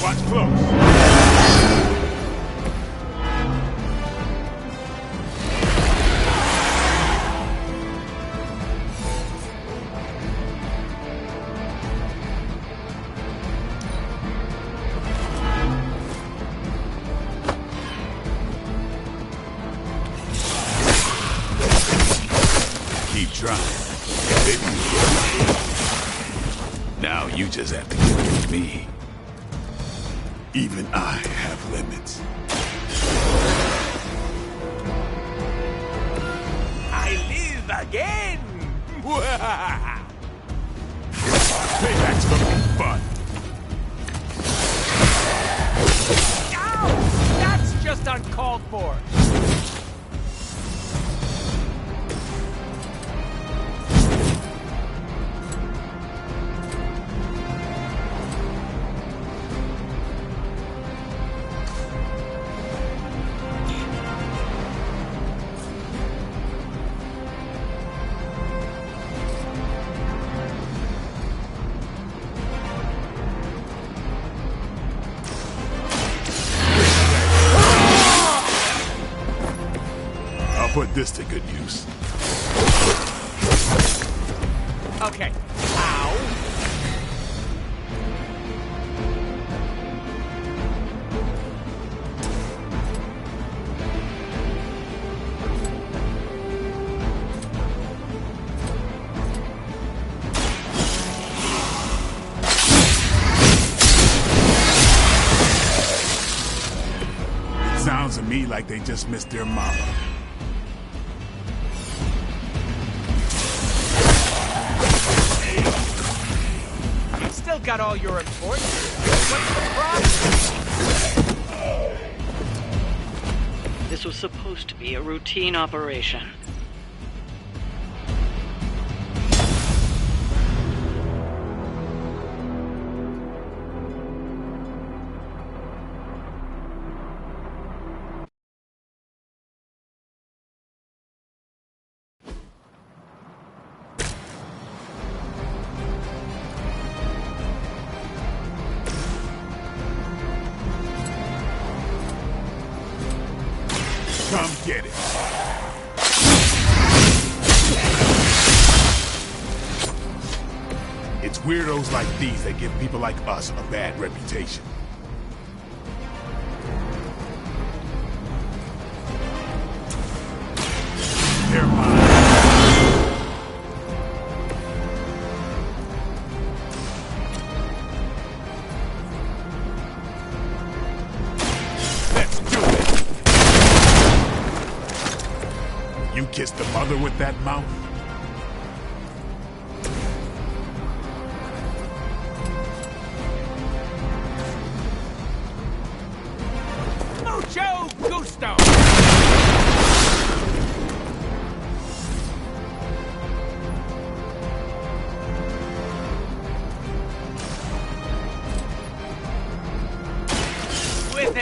Watch close. Keep trying. Now you just have to get with me. Even I have limits. I live again! Payback's gonna be fun. Ow! That's just uncalled for. put this to good use. Okay. Ow. Sounds to me like they just missed their mama. You still got all your important stuff. What's the problem? This was supposed to be a routine operation. Come get it. It's weirdos like these that give people like us a bad reputation. They're mine. Let's do it. You kissed the mother with that mouth? Mucho gusto. With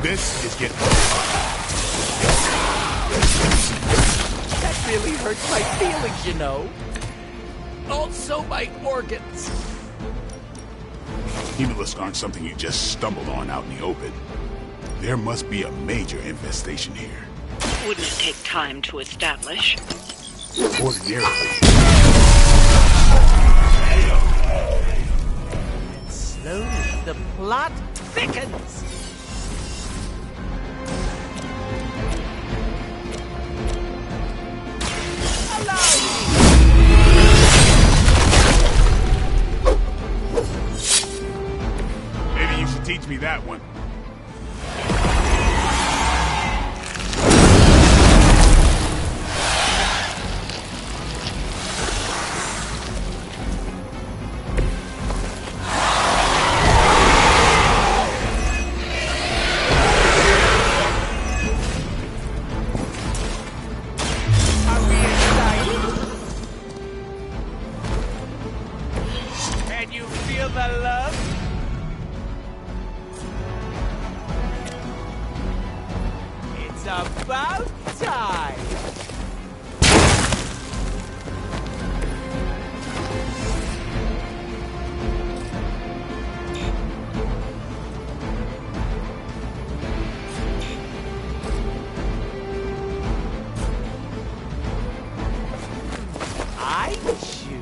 This is getting... That really hurts my feelings, you know. Also my organs. Hemolisks aren't something you just stumbled on out in the open. There must be a major infestation here. Wouldn't it take time to establish? Ordinarily. Slowly, the plot thickens. Maybe you should teach me that one. Can you feel the love? It's about time. I choose.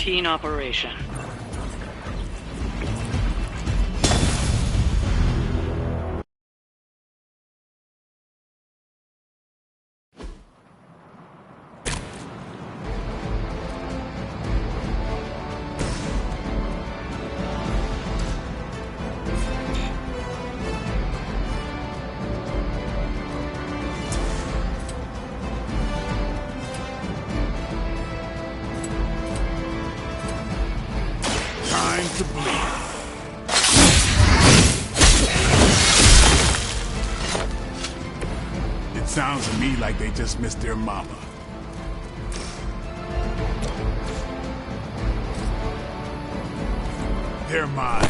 routine operation. Time to bleed. It sounds to me like they just missed their mama. They're mine.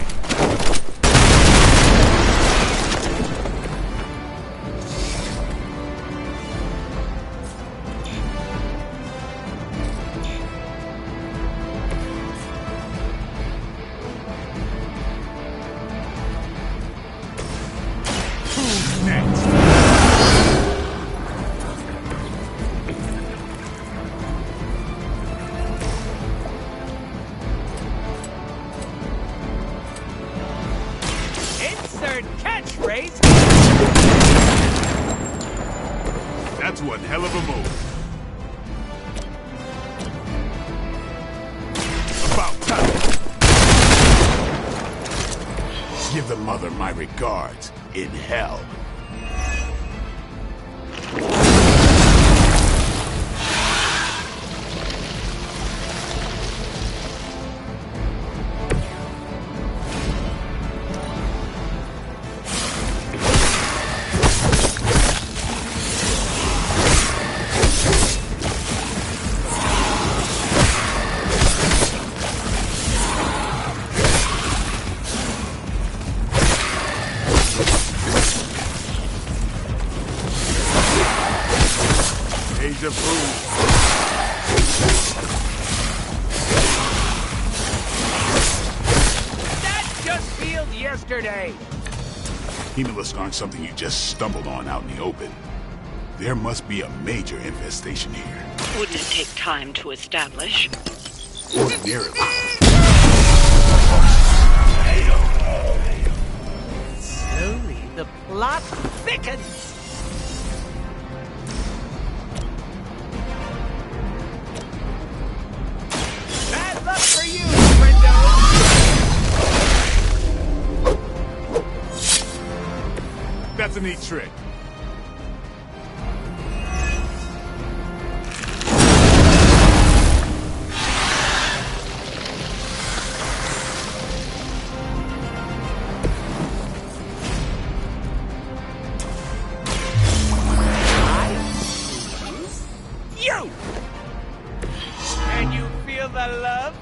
Who's next? Insert catchphrase. That's one hell of a move. About time. Give the mother my regards in hell. Age of food. That just feels yesterday. Hemolisks aren't something you just stumbled on out in the open. There must be a major infestation here. Wouldn't it take time to establish? Ordinarily. Slowly, the plot thickens. Bad luck for you, friendo. That's a neat trick. You! Can you feel the love?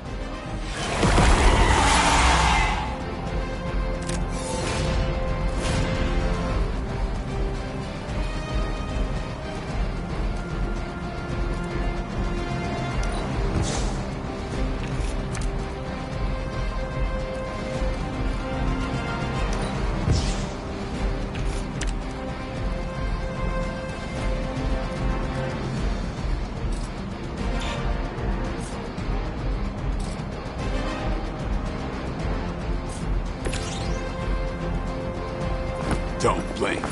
Don't blink.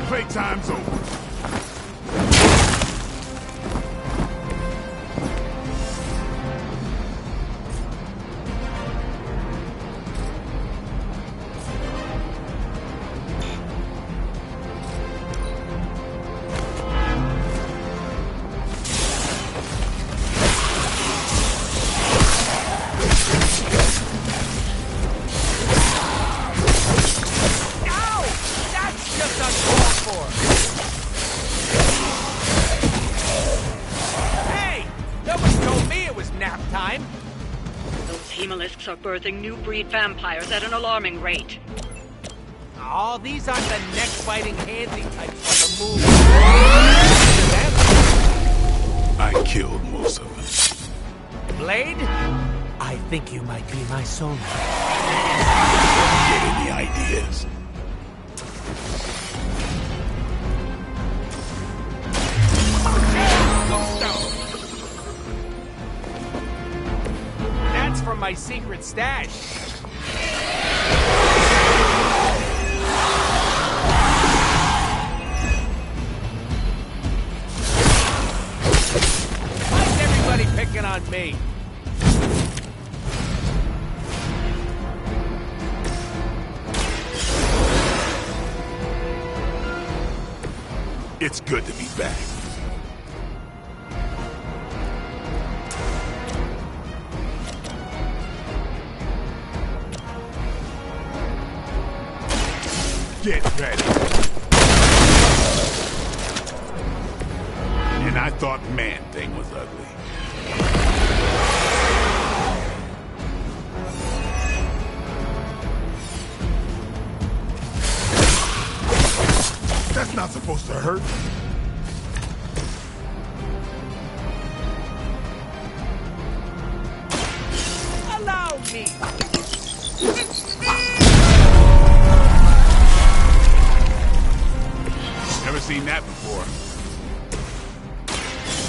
Playtime's over. Hemolisks are birthing new breed vampires at an alarming rate. Oh, these aren't the neck-biting handsy types on the move. I killed most of them. Blade, I think you might be my soulmate. Get any ideas? That's from my secret stash. Why's everybody picking on me? It's good to be back. Get ready. And I thought Man-Thing was ugly. That's not supposed to hurt. Allow me. Never seen that before.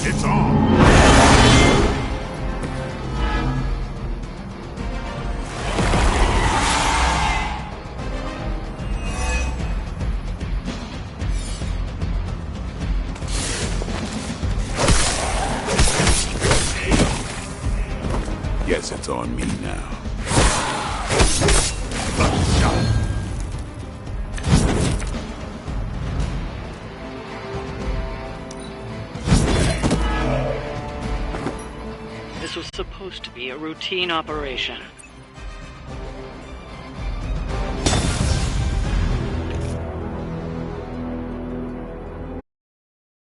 It's on. Guess it's on me now. This was supposed to be a routine operation.